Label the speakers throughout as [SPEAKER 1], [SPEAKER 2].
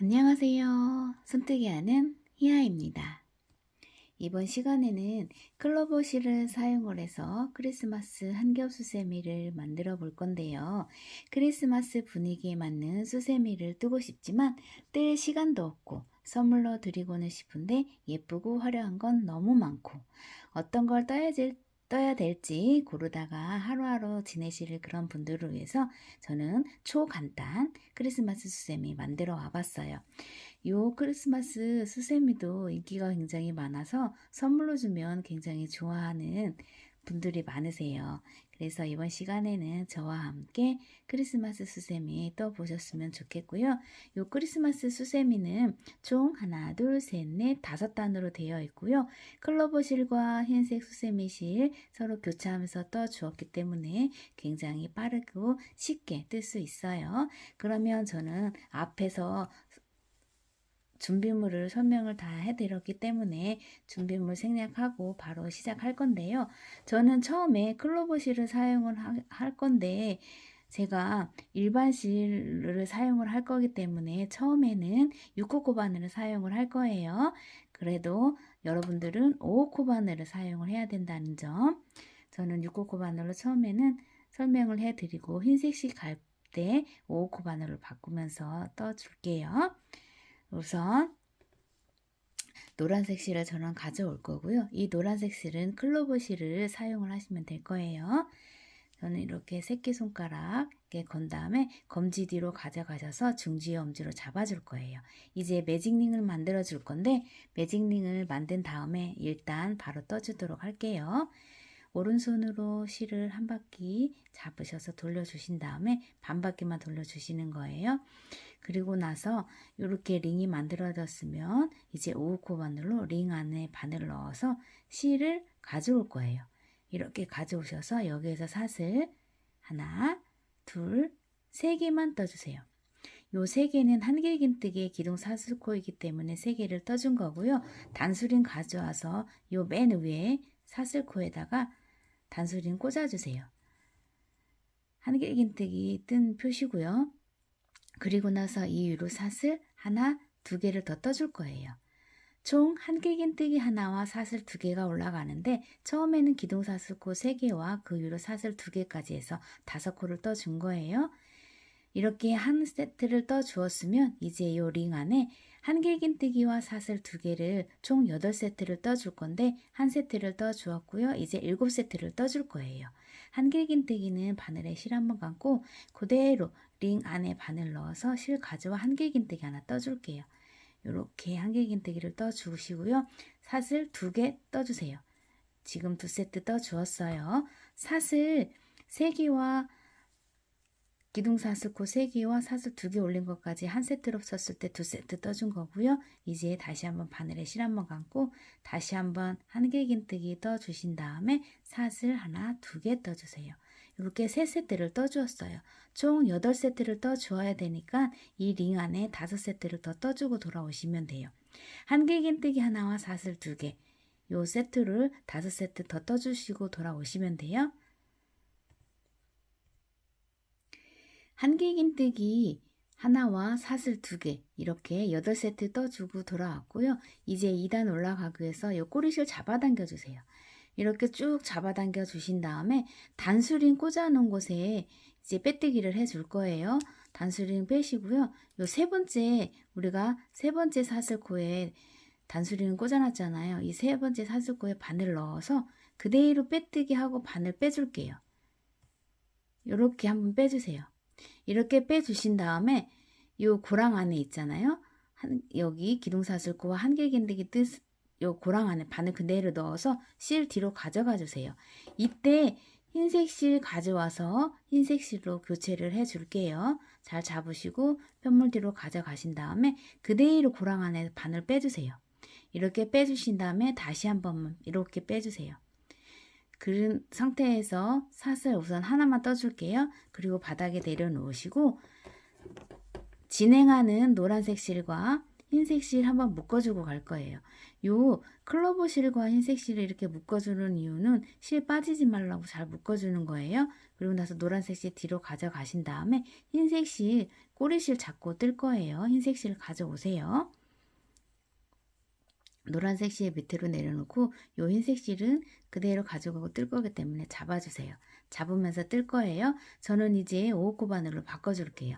[SPEAKER 1] 안녕하세요. 손뜨기 하는 희아입니다. 이번 시간에는 클로버 실을 사용을 해서 크리스마스 한겹 수세미를 만들어 볼 건데요. 크리스마스 분위기에 맞는 수세미를 뜨고 싶지만 뜰 시간도 없고 선물로 드리고는 싶은데 예쁘고 화려한 건 너무 많고 어떤 걸 떠야 될지 고르다가 하루하루 지내실 그런 분들을 위해서 저는 초간단 크리스마스 수세미 만들어 와봤어요. 요 크리스마스 수세미도 인기가 굉장히 많아서 선물로 주면 굉장히 좋아하는 분들이 많으세요. 그래서 이번 시간에는 저와 함께 크리스마스 수세미 떠보셨으면 좋겠고요. 요 크리스마스 수세미는 총 하나, 둘, 셋, 넷, 다섯 단으로 되어 있고요. 클로버실과 흰색 수세미실 서로 교차하면서 떠 주었기 때문에 굉장히 빠르고 쉽게 뜰 수 있어요. 그러면 저는 앞에서 준비물을 설명을 다 해드렸기 때문에 준비물 생략하고 바로 시작할 건데요. 저는 처음에 클로버실을 사용을 할 건데 제가 일반 실을 사용을 할 거기 때문에 처음에는 6호 바늘을 사용을 할 거예요. 그래도 여러분들은 5호 바늘을 사용을 해야 된다는 점, 저는 6호 바늘로 처음에는 설명을 해드리고 흰색 실 갈 때 5호 바늘을 바꾸면서 떠줄게요. 우선 노란색 실을 저는 가져올 거고요. 이 노란색 실은 클로버 실을 사용을 하시면 될 거예요. 저는 이렇게 새끼손가락에 건 다음에 검지 뒤로 가져가셔서 중지와 엄지로 잡아줄 거예요. 이제 매직링을 만들어 줄 건데 매직링을 만든 다음에 일단 바로 떠주도록 할게요. 오른손으로 실을 한 바퀴 잡으셔서 돌려주신 다음에 반 바퀴만 돌려주시는 거예요. 그리고 나서 이렇게 링이 만들어졌으면 이제 5호 바늘로 링 안에 바늘을 넣어서 실을 가져올 거예요. 이렇게 가져오셔서 여기에서 사슬 하나, 둘, 세 개만 떠주세요. 요 세 개는 한길긴뜨기의 기둥 사슬코이기 때문에 세 개를 떠준 거고요. 단수링 가져와서 요 맨 위에 사슬코에다가 단수링 꽂아주세요. 한길긴뜨기 뜬 표시고요. 그리고 나서 이 위로 사슬 하나, 두 개를 더 떠줄 거예요. 총 한길긴뜨기 하나와 사슬 두 개가 올라가는데 처음에는 기둥사슬코 3개와 그 위로 사슬 2개까지 해서 5코를 떠준 거예요. 이렇게 한 세트를 떠 주었으면 이제 이 링 안에 한길긴뜨기와 사슬 2개를 총 8세트를 떠줄 건데 한 세트를 떠 주었고요. 이제 7세트를 떠줄 거예요. 한길긴뜨기는 바늘에 실 한번 감고 그대로 링 안에 바늘 넣어서 실 가져와 한길긴뜨기 하나 떠줄게요. 이렇게 한길긴뜨기를 떠 주시고요. 사슬 2개 떠주세요. 지금 2세트 떠 주었어요. 사슬 3개와 기둥사슬코 3개와 사슬 2개 올린 것까지 한 세트로 썼을 때 2세트 떠준 거고요. 이제 다시 한번 바늘에 실 한번 감고 다시 한번 한길긴뜨기 떠주신 다음에 사슬 하나, 2개 떠주세요. 이렇게 3세트를 떠주었어요. 총 8세트를 떠주어야 되니까 이 링 안에 5세트를 더 떠주고 돌아오시면 돼요. 한길긴뜨기 하나와 사슬 2개 요 세트를 5세트 더 떠주시고 돌아오시면 돼요. 한길긴뜨기 하나와 사슬 2개 이렇게 8세트 떠주고 돌아왔고요. 이제 2단 올라가기 위해서 이 꼬리실 잡아당겨 주세요. 이렇게 쭉 잡아당겨 주신 다음에 단수링 꽂아 놓은 곳에 이제 빼뜨기를 해줄 거예요. 단수링 빼시고요. 요 우리가 세 번째 사슬코에 단수링 꽂아놨잖아요. 이 세 번째 사슬코에 바늘 넣어서 그대로 빼뜨기 하고 바늘 빼줄게요. 이렇게 한번 빼주세요. 이렇게 빼주신 다음에 이 고랑 안에 있잖아요. 여기 기둥사슬코와 한길긴뜨기 요 고랑 안에 바늘 그대로 넣어서 실 뒤로 가져가 주세요. 이때 흰색 실 가져와서 흰색 실로 교체를 해 줄게요. 잘 잡으시고 편물 뒤로 가져가신 다음에 그대로 고랑 안에 바늘 빼주세요. 이렇게 빼주신 다음에 다시 한번 이렇게 빼주세요. 그런 상태에서 사슬 우선 하나만 떠줄게요. 그리고 바닥에 내려놓으시고 진행하는 노란색 실과 흰색 실 한번 묶어주고 갈 거예요. 요 클로버 실과 흰색 실을 이렇게 묶어주는 이유는 실 빠지지 말라고 잘 묶어주는 거예요. 그리고 나서 노란색 실 뒤로 가져가신 다음에 흰색 실 꼬리실 잡고 뜰 거예요. 흰색 실 가져오세요. 노란색 실 밑으로 내려놓고 요 흰색 실은 그대로 가져가고 뜰 거기 때문에 잡아주세요. 잡으면서 뜰 거예요. 저는 이제 5호 바늘로 바꿔줄게요.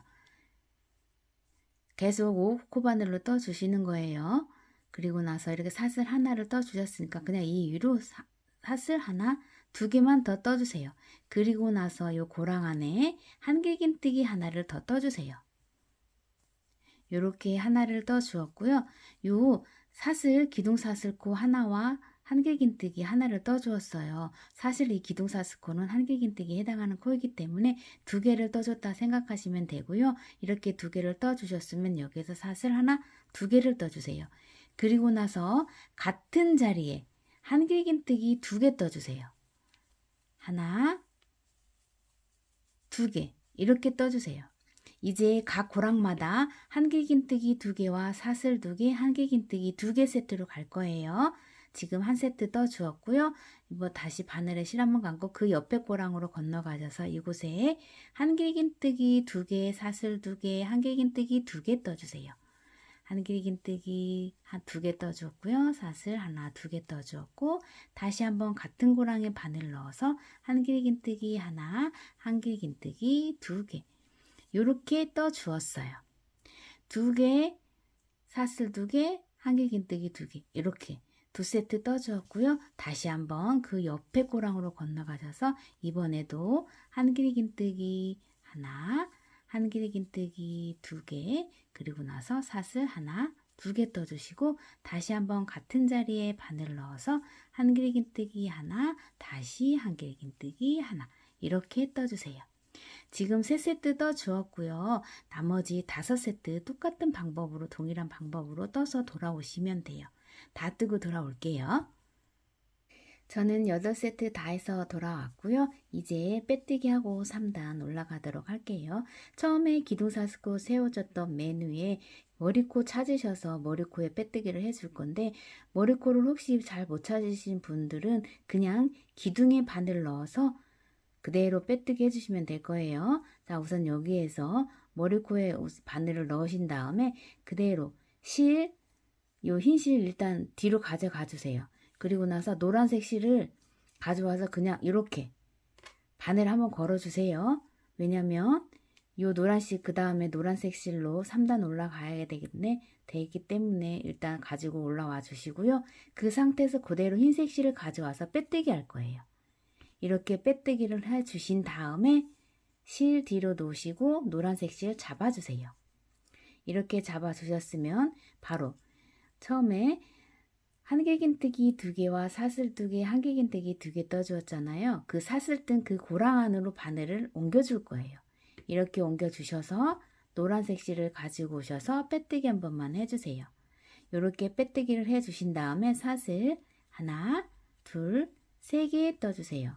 [SPEAKER 1] 계속 5호 바늘로 떠주시는 거예요. 그리고 나서 이렇게 사슬 하나를 떠주셨으니까 그냥 이 위로 사슬 하나, 두 개만 더 떠주세요. 그리고 나서 요 고랑 안에 한길긴뜨기 하나를 더 떠주세요. 요렇게 하나를 떠주었고요. 요 사슬, 기둥사슬코 하나와 한길긴뜨기 하나를 떠주었어요. 사실 이 기둥사슬코는 한길긴뜨기에 해당하는 코이기 때문에 두 개를 떠줬다 생각하시면 되고요. 이렇게 두 개를 떠주셨으면 여기에서 사슬 하나, 두 개를 떠주세요. 그리고 나서 같은 자리에 한길긴뜨기 두 개 떠주세요. 하나, 두 개 이렇게 떠주세요. 이제 각 고랑마다 한길긴뜨기 두 개와 사슬 두 개, 한길긴뜨기 두 개 세트로 갈 거예요. 지금 한 세트 떠주었고요. 이거 다시 바늘에 실 한번 감고 그 옆에 고랑으로 건너가셔서 이곳에 한길긴뜨기 두 개, 사슬 두 개, 한길긴뜨기 두 개 떠주세요. 한길긴뜨기 두 개 떠주었고요. 사슬 하나, 두 개 떠주었고 다시 한번 같은 고랑에 바늘 넣어서 한길긴뜨기 하나, 한길긴뜨기 두 개 이렇게 떠주었어요. 두 개, 사슬 두 개, 한길긴뜨기 두 개 이렇게 두 세트 떠주었고요. 다시 한번 그 옆에 고랑으로 건너가셔서 이번에도 한길긴뜨기 하나, 한길긴뜨기 두 개, 그리고 나서 사슬 하나, 두 개 떠주시고 다시 한번 같은 자리에 바늘 넣어서 한길긴뜨기 하나, 다시 한길긴뜨기 하나 이렇게 떠주세요. 지금 3세트 떠주었고요. 나머지 5세트 똑같은 방법으로 동일한 방법으로 떠서 돌아오시면 돼요. 다 뜨고 돌아올게요. 저는 8세트 다 해서 돌아왔고요. 이제 빼뜨기 하고 3단 올라가도록 할게요. 처음에 기둥사슬코 세워졌던 맨 위에 머리코 찾으셔서 머리코에 빼뜨기를 해줄 건데 머리코를 혹시 잘 못 찾으신 분들은 그냥 기둥에 바늘 넣어서 그대로 빼뜨기 해주시면 될 거예요. 자, 우선 여기에서 머리코에 바늘을 넣으신 다음에 그대로 요 흰 실 일단 뒤로 가져가 주세요. 그리고 나서 노란색 실을 가져와서 그냥 이렇게 바늘 한번 걸어주세요. 왜냐면 요 노란 실 그 다음에 노란색 실로 3단 올라가야 되기 때문에 일단 가지고 올라와 주시고요. 그 상태에서 그대로 흰색 실을 가져와서 빼뜨기 할 거예요. 이렇게 빼뜨기를 해 주신 다음에 실 뒤로 놓으시고 노란색 실 잡아주세요. 이렇게 잡아주셨으면 바로 처음에 한길긴뜨기 두 개와 사슬 두 개, 한길긴뜨기 두 개 떠주었잖아요. 그 사슬 뜬 그 고랑 안으로 바늘을 옮겨줄 거예요. 이렇게 옮겨주셔서 노란색 실을 가지고 오셔서 빼뜨기 한 번만 해주세요. 이렇게 빼뜨기를 해주신 다음에 사슬 하나, 둘, 세 개 떠주세요.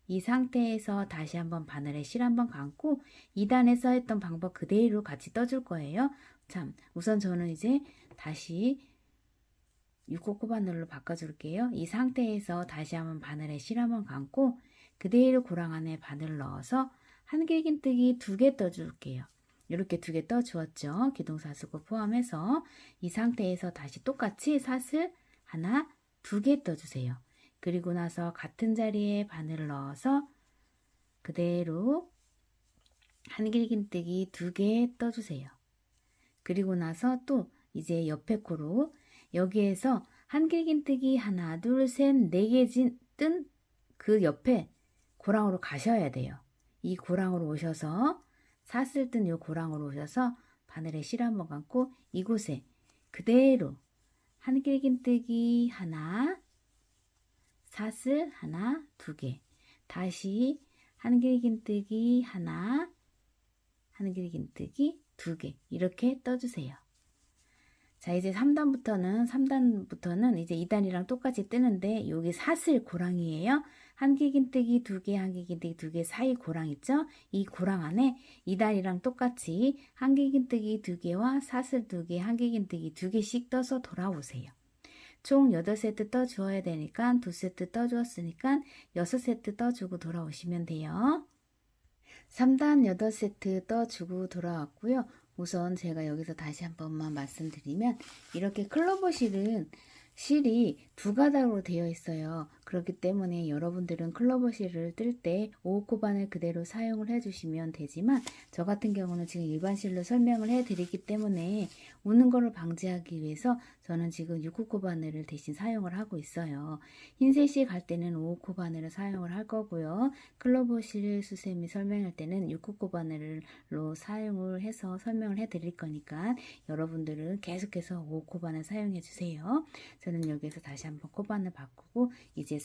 [SPEAKER 1] 이 상태에서 다시 한번 바늘에 실 한번 감고 2단에서 했던 방법 그대로 같이 떠줄 거예요. 참, 우선 저는 이제 다시 6호 코바늘로 바꿔줄게요. 이 상태에서 다시 한번 바늘에 실 한번 감고 그대로 고랑 안에 바늘 넣어서 한길긴뜨기 두 개 떠줄게요. 이렇게 두 개 떠주었죠. 기둥사슬코 포함해서 이 상태에서 다시 똑같이 사슬 하나, 두 개 떠주세요. 그리고 나서 같은 자리에 바늘을 넣어서 그대로 한길긴뜨기 두 개 떠주세요. 그리고 나서 또 이제 옆에 코로 여기에서 한길긴뜨기 하나, 둘, 셋, 네 개 뜬 그 옆에 고랑으로 가셔야 돼요. 이 고랑으로 오셔서 사슬 뜬 이 고랑으로 오셔서 바늘에 실 한번 감고 이곳에 그대로 한길긴뜨기 하나, 사슬 하나, 두 개, 다시 한길긴뜨기 하나, 한길긴뜨기 두 개 이렇게 떠주세요. 자, 이제 3단부터는 이제 2단이랑 똑같이 뜨는데 여기 사슬 고랑이에요. 한길긴뜨기 2개, 한길긴뜨기 2개 사이 고랑 있죠? 이 고랑 안에 2단이랑 똑같이 한길긴뜨기 2개와 사슬 2개, 한길긴뜨기 2개씩 떠서 돌아오세요. 총 8세트 떠주어야 되니까 2세트 떠주었으니까 6세트 떠주고 돌아오시면 돼요. 3단 8세트 떠주고 돌아왔고요. 우선 제가 여기서 다시 한 번만 말씀드리면 이렇게 클로버 실이 두 가닥으로 되어 있어요. 그렇기 때문에 여러분들은 클로버 실을 뜰 때 5호 바늘 그대로 사용을 해주시면 되지만 저 같은 경우는 지금 일반 실로 설명을 해드리기 때문에 우는 거를 방지하기 위해서 저는 지금 6호 바늘을 대신 사용을 하고 있어요. 흰색 실 갈 때는 5호 바늘을 사용을 할 거고요. 클로버 실 수쌤이 설명할 때는 6호 바늘로 사용을 해서 설명을 해드릴 거니까 여러분들은 계속해서 5호 바늘 사용해 주세요. 저는 여기서 다시 한번 코바늘 바꾸고 이제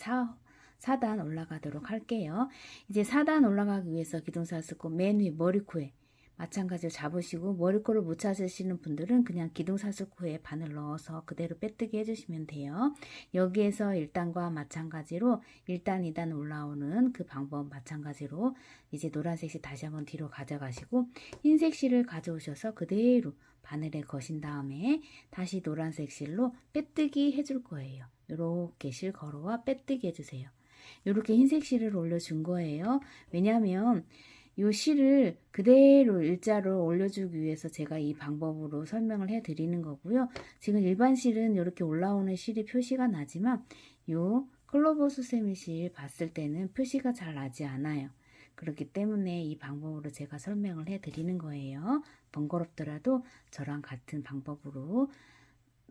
[SPEAKER 1] 4단 올라가도록 할게요. 이제 4단 올라가기 위해서 기둥살 쓰고 맨 위 머리코에 마찬가지로 잡으시고 머리코를 못 찾으시는 분들은 그냥 기둥사슬코에 바늘 넣어서 그대로 빼뜨기 해주시면 돼요. 여기에서 1단과 마찬가지로 1단, 2단 올라오는 그 방법 마찬가지로 이제 노란색 실 다시 한번 뒤로 가져가시고 흰색 실을 가져오셔서 그대로 바늘에 거신 다음에 다시 노란색 실로 빼뜨기 해줄 거예요. 이렇게 실 걸어와 빼뜨기 해주세요. 이렇게 흰색 실을 올려준 거예요. 왜냐하면 이 실을 그대로 일자로 올려주기 위해서 제가 이 방법으로 설명을 해 드리는 거고요. 지금 일반 실은 이렇게 올라오는 실이 표시가 나지만 이 클로버 수세미 실 봤을 때는 표시가 잘 나지 않아요. 그렇기 때문에 이 방법으로 제가 설명을 해 드리는 거예요. 번거롭더라도 저랑 같은 방법으로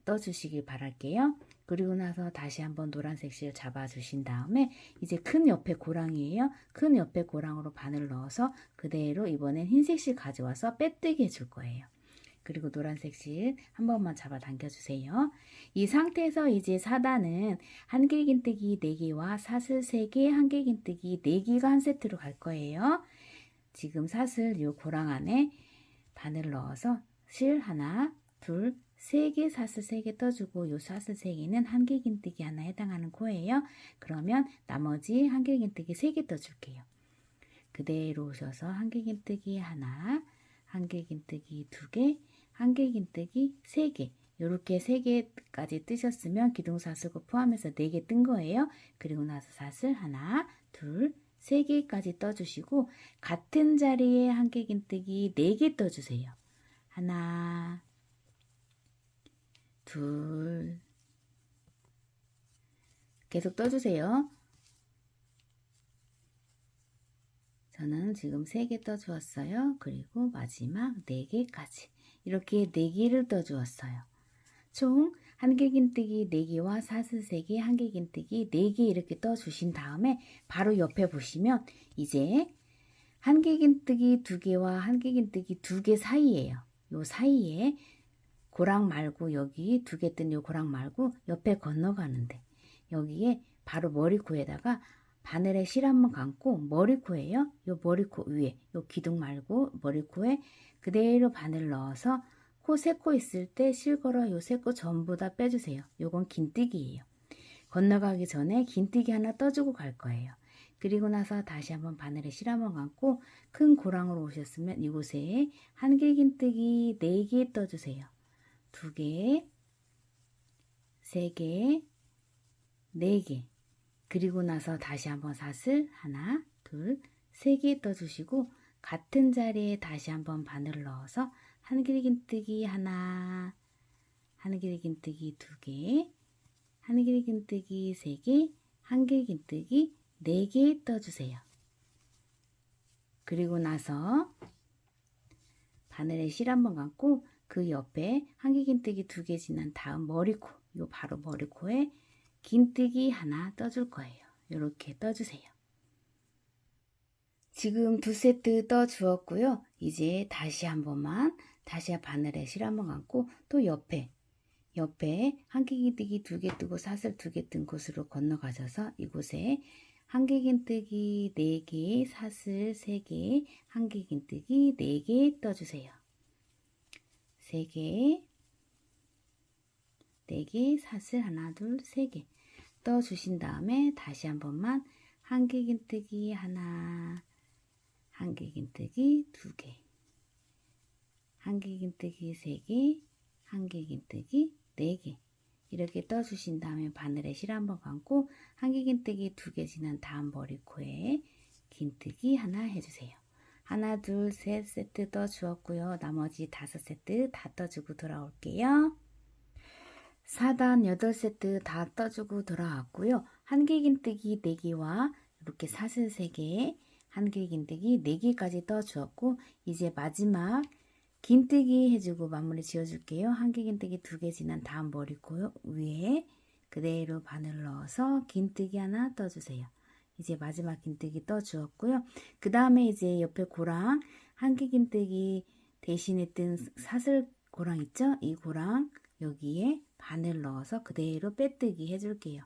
[SPEAKER 1] 떠주시길 바랄게요. 그리고 나서 다시 한번 노란색 실 잡아주신 다음에 이제 큰 옆에 고랑이에요. 큰 옆에 고랑으로 바늘 넣어서 그대로 이번엔 흰색 실 가져와서 빼뜨기 해줄 거예요. 그리고 노란색 실 한 번만 잡아 당겨주세요. 이 상태에서 이제 4단은 한길긴뜨기 4개와 사슬 3개, 한길긴뜨기 4개가 한 세트로 갈 거예요. 지금 사슬 요 고랑 안에 바늘 넣어서 실 하나, 둘, 3개 사슬 3개 떠주고 요 사슬 3개는 한길긴뜨기 하나 해당하는 코예요. 그러면 나머지 한길긴뜨기 3개 떠줄게요. 그대로 오셔서 한길긴뜨기 하나, 한길긴뜨기 2개, 한길긴뜨기 3개 이렇게 3개까지 뜨셨으면 기둥사슬코 포함해서 4개 뜬 거예요. 그리고 나서 사슬 하나, 둘, 3개까지 떠주시고 같은 자리에 한길긴뜨기 4개 떠주세요. 하나, 둘, 계속 떠주세요. 저는 지금 3개 떠주었어요. 그리고 마지막 4개까지 이렇게 4개를 떠주었어요. 총 한길긴뜨기 4개와 사슬 3개, 한길긴뜨기 4개 이렇게 떠주신 다음에 바로 옆에 보시면 이제 한길긴뜨기 2개와 한길긴뜨기 2개 사이에요. 요 사이에 고랑 말고 여기 2개 뜬 요 고랑 말고 옆에 건너가는데 여기에 바로 머리코에다가 바늘에 실 한번 감고 머리코에요. 요 머리코 위에 요 기둥 말고 머리코에 그대로 바늘 넣어서 코 3코 있을 때 실 걸어 요 3코 전부 다 빼주세요. 요건 긴뜨기예요. 건너가기 전에 긴뜨기 하나 떠주고 갈 거예요. 그리고 나서 다시 한번 바늘에 실 한번 감고 큰 고랑으로 오셨으면 이곳에 한길긴뜨기 4개 떠주세요. 2개, 3개, 4개. 그리고 나서 다시 한번 사슬 하나, 둘, 3개 떠주시고 같은 자리에 다시 한번 바늘을 넣어서 한길긴뜨기 하나, 한길긴뜨기 2개, 한길긴뜨기 3개, 한길긴뜨기 4개 떠주세요. 그리고 나서 바늘에 실 한번 감고 그 옆에 한길긴뜨기 2개 지난 다음 머리코, 요 바로 머리코에 긴뜨기 하나 떠줄 거예요. 이렇게 떠주세요. 지금 2세트 떠주었고요. 이제 다시 한 번만 다시 바늘에 실 한번 감고 또 옆에 한길긴뜨기 2개 뜨고 사슬 2개 뜬 곳으로 건너가셔서 이곳에 한길긴뜨기 4개, 사슬 3개, 한길긴뜨기 4개 떠주세요. 3개, 4개, 사슬 하나, 둘, 3개 떠주신 다음에 다시 한 번만 한길긴뜨기 하나, 한길긴뜨기 2개, 한길긴뜨기 3개, 한길긴뜨기 4개. 이렇게 떠주신 다음에 바늘에 실 한번 감고 한길긴뜨기 2개 지난 다음 머리코에 긴뜨기 하나 해주세요. 하나, 둘, 셋 세트 떠주었고요. 나머지 5세트 다 떠주고 돌아올게요. 4단 8세트 다 떠주고 돌아왔고요. 한길긴뜨기 4개와 이렇게 사슬 3개, 한길긴뜨기 4개까지 떠주었고 이제 마지막 긴뜨기 해주고 마무리 지어줄게요. 한길긴뜨기 2개 지난 다음 머리코 위에 그대로 바늘 넣어서 긴뜨기 하나 떠주세요. 이제 마지막 긴뜨기 떠주었고요. 그 다음에 이제 옆에 고랑 한길긴뜨기 대신에 뜬 사슬 고랑 있죠? 이 고랑 여기에 바늘 넣어서 그대로 빼뜨기 해줄게요.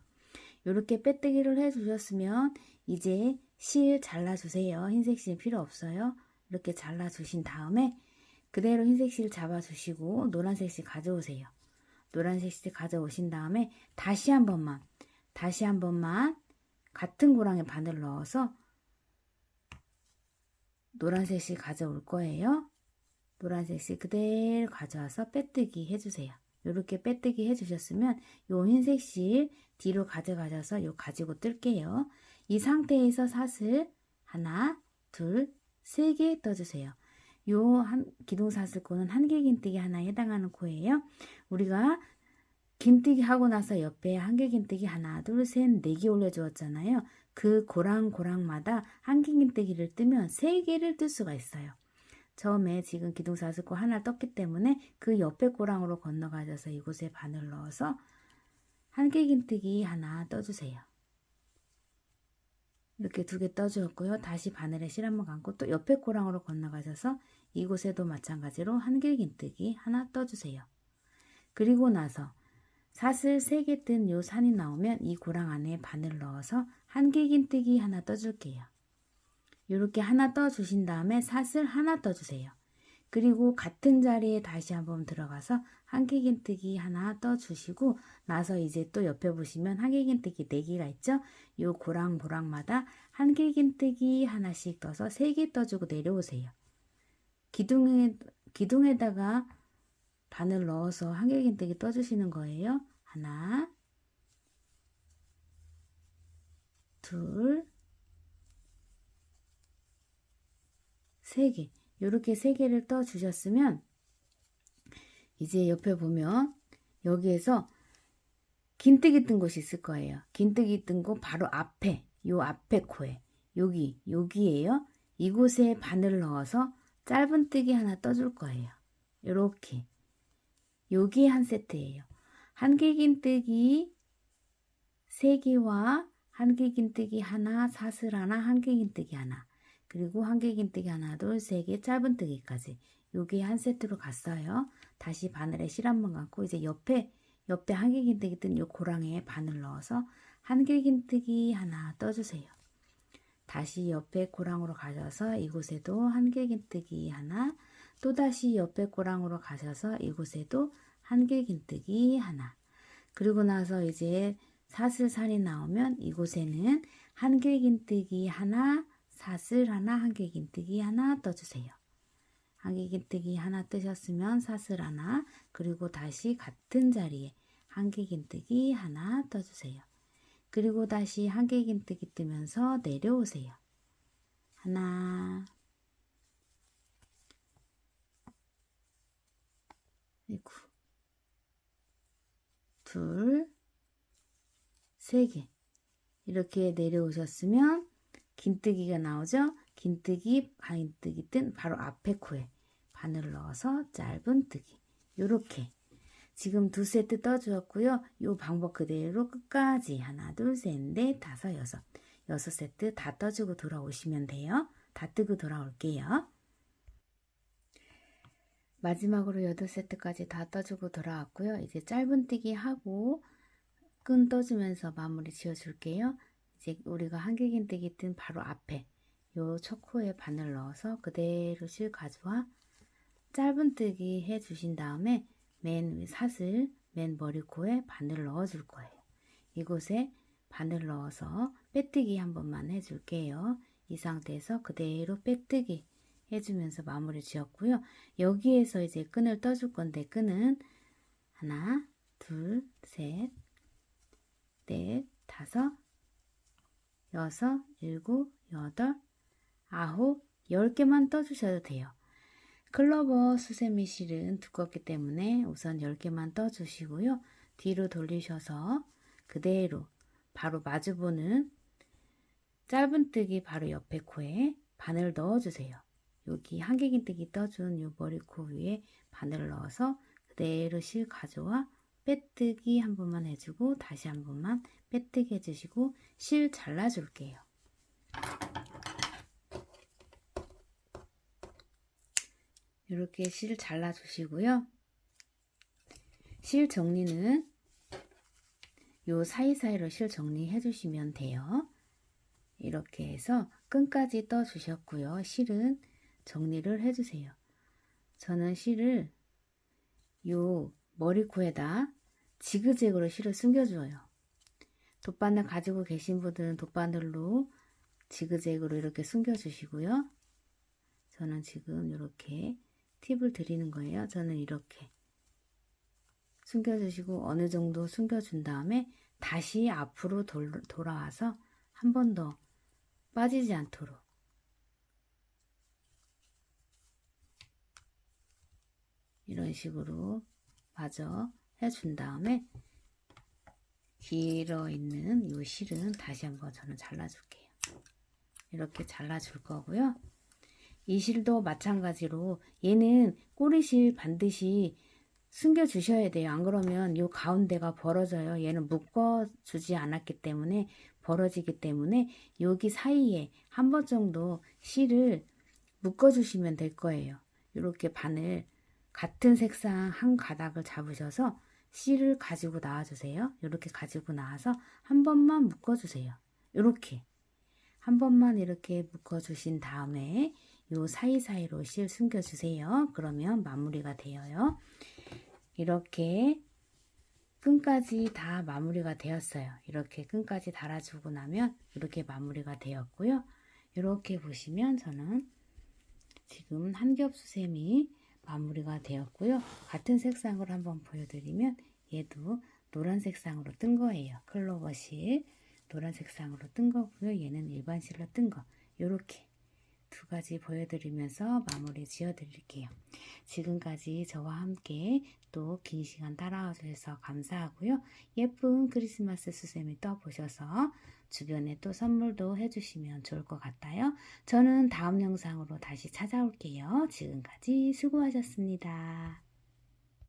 [SPEAKER 1] 이렇게 빼뜨기를 해주셨으면 이제 실 잘라주세요. 흰색 실 필요 없어요. 이렇게 잘라주신 다음에 그대로 흰색 실 잡아주시고 노란색 실 가져오세요. 노란색 실 가져오신 다음에 다시 한 번만 같은 고랑에 바늘 넣어서 노란색 실 가져올 거예요. 노란색 실 그대로 가져와서 빼뜨기 해주세요. 이렇게 빼뜨기 해주셨으면 요 흰색 실 뒤로 가져가셔서 요 가지고 뜰게요. 이 상태에서 사슬 하나, 둘, 3개 떠주세요. 요 기둥사슬코는 한길긴뜨기 하나에 해당하는 코예요. 우리가 긴뜨기 하고 나서 옆에 한길긴뜨기 하나, 둘, 셋, 4개 올려주었잖아요. 그 고랑고랑마다 한길긴뜨기를 뜨면 3개를 뜰 수가 있어요. 처음에 지금 기둥사슬코 하나 떴기 때문에 그 옆에 고랑으로 건너가셔서 이곳에 바늘 넣어서 한길긴뜨기 하나 떠주세요. 이렇게 2개 떠주었고요. 다시 바늘에 실 한번 감고 또 옆에 고랑으로 건너가셔서 이곳에도 마찬가지로 한길긴뜨기 하나 떠주세요. 그리고 나서 사슬 3개 뜬 요 산이 나오면 이 고랑 안에 바늘 넣어서 한길긴뜨기 하나 떠줄게요. 이렇게 하나 떠주신 다음에 사슬 하나 떠주세요. 그리고 같은 자리에 다시 한번 들어가서 한길긴뜨기 하나 떠주시고 나서 이제 또 옆에 보시면 한길긴뜨기 4개가 있죠. 요 고랑고랑마다 한길긴뜨기 하나씩 떠서 3개 떠주고 내려오세요. 기둥에다가 바늘 넣어서 한길긴뜨기 떠주시는 거예요. 하나, 둘, 3개. 이렇게 3개를 떠 주셨으면 이제 옆에 보면 여기에서 긴뜨기 뜬 곳이 있을 거예요. 긴뜨기 뜬 곳 바로 앞에 요 앞에 코에 여기에요. 이곳에 바늘 넣어서 짧은뜨기 하나 떠줄 거예요. 이렇게 여기 한 세트예요. 한길긴뜨기 3개와 한길긴뜨기 하나, 사슬 하나, 한길긴뜨기 하나, 그리고 한길긴뜨기 하나, 둘, 3개, 짧은뜨기까지 요게 한 세트로 갔어요. 다시 바늘에 실 한번 감고 이제 옆에 한길긴뜨기 뜬 요 고랑에 바늘 넣어서 한길긴뜨기 하나 떠주세요. 다시 옆에 고랑으로 가셔서 이곳에도 한길긴뜨기 하나, 또다시 옆에 고랑으로 가셔서 이곳에도 한길긴뜨기 하나. 그리고 나서 이제 사슬산이 나오면 이곳에는 한길긴뜨기 하나, 사슬 하나, 한길긴뜨기 하나 떠주세요. 한길긴뜨기 하나 뜨셨으면 사슬 하나, 그리고 다시 같은 자리에 한길긴뜨기 하나 떠주세요. 그리고 다시 한길긴뜨기 뜨면서 내려오세요. 하나, 그리고 둘, 3개. 이렇게 내려오셨으면 긴뜨기가 나오죠. 긴뜨기, 반뜨기 뜬 바로 앞에 코에 바늘을 넣어서 짧은뜨기. 요렇게 지금 2세트 떠주었고요. 요 방법 그대로 끝까지 하나, 둘, 셋, 넷, 다섯, 여섯 6세트 다 떠주고 돌아오시면 돼요. 다 뜨고 돌아올게요. 마지막으로 8세트까지 다 떠주고 돌아왔고요. 이제 짧은뜨기 하고 끈 떠주면서 마무리 지어줄게요. 이제 우리가 한길긴뜨기 뜬 바로 앞에 요 첫 코에 바늘 넣어서 그대로 실 가져와 짧은뜨기 해주신 다음에 맨 사슬, 맨 머리코에 바늘 넣어줄 거예요. 이곳에 바늘 넣어서 빼뜨기 한 번만 해줄게요. 이 상태에서 그대로 빼뜨기 해주면서 마무리 지었고요. 여기에서 이제 끈을 떠줄 건데, 끈은 하나, 둘, 셋, 넷, 다섯, 여섯, 일곱, 여덟, 아홉, 10개만 떠주셔도 돼요. 클로버 수세미 실은 두껍기 때문에 우선 10개만 떠주시고요. 뒤로 돌리셔서 그대로 바로 마주보는 짧은뜨기 바로 옆에 코에 바늘 넣어주세요. 여기 한길긴뜨기 떠준 요 머리코 위에 바늘 넣어서 그대로 실 가져와 빼뜨기 한 번만 해주고 다시 한 번만 빼뜨기 해주시고 실 잘라줄게요. 이렇게 실 잘라주시고요. 실 정리는 요 사이사이로 실 정리해 주시면 돼요. 이렇게 해서 끈까지 떠 주셨고요. 실은 정리를 해 주세요. 저는 실을 요 머리코에다 지그재그로 실을 숨겨줘요. 돗바늘 가지고 계신 분들은 돗바늘로 지그재그로 이렇게 숨겨 주시고요. 저는 지금 이렇게 팁을 드리는 거예요. 저는 이렇게 숨겨주시고 어느 정도 숨겨준 다음에 다시 앞으로 돌아와서 한 번 더 빠지지 않도록 이런 식으로 마저 해준 다음에 길어 있는 이 실은 다시 한번 저는 잘라줄게요. 이렇게 잘라줄 거고요. 이 실도 마찬가지로 얘는 꼬리실 반드시 숨겨 주셔야 돼요. 안 그러면 이 가운데가 벌어져요. 얘는 묶어 주지 않았기 때문에 벌어지기 때문에 여기 사이에 한 번 정도 실을 묶어 주시면 될 거예요. 이렇게 바늘 같은 색상 한 가닥을 잡으셔서 실을 가지고 나와 주세요. 이렇게 가지고 나와서 한 번만 묶어 주세요. 이렇게 한 번만 이렇게 묶어 주신 다음에 요 사이사이로 실 숨겨 주세요. 그러면 마무리가 되어요. 이렇게 끈까지 다 마무리가 되었어요. 이렇게 끈까지 달아주고 나면 이렇게 마무리가 되었고요. 이렇게 보시면 저는 지금 한 겹 수세미 마무리가 되었고요. 같은 색상으로 한번 보여드리면 얘도 노란 색상으로 뜬 거예요. 클로버실 노란 색상으로 뜬 거고요. 얘는 일반 실로 뜬 거. 이렇게 두 가지 보여드리면서 마무리 지어 드릴게요. 지금까지 저와 함께 또 긴 시간 따라와 주셔서 감사하고요. 예쁜 크리스마스 수세미 떠보셔서 주변에 또 선물도 해주시면 좋을 것 같아요. 저는 다음 영상으로 다시 찾아올게요. 지금까지 수고하셨습니다.